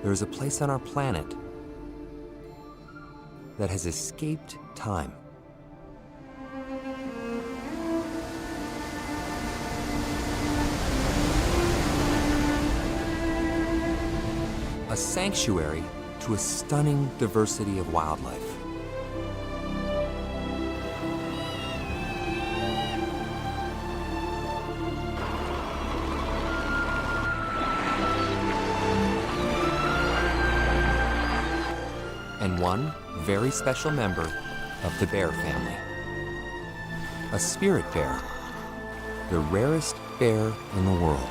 there is a place on our planet that has escaped time. A sanctuary to a stunning diversity of wildlife. And one very special member of the bear family. A spirit bear, the rarest bear in the world.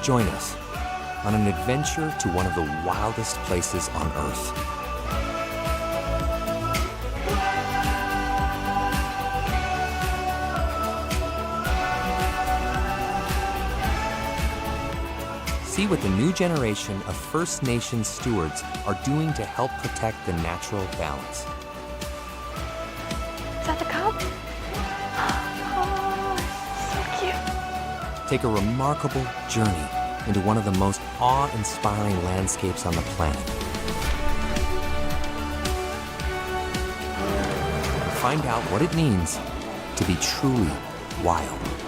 Join us on an adventure to one of the wildest places on Earth. See what the new generation of First Nations stewards are doing to help protect the natural balance. Is that the cub? Oh, so cute. Take a remarkable journey into one of the most awe-inspiring landscapes on the planet. And find out what it means to be truly wild.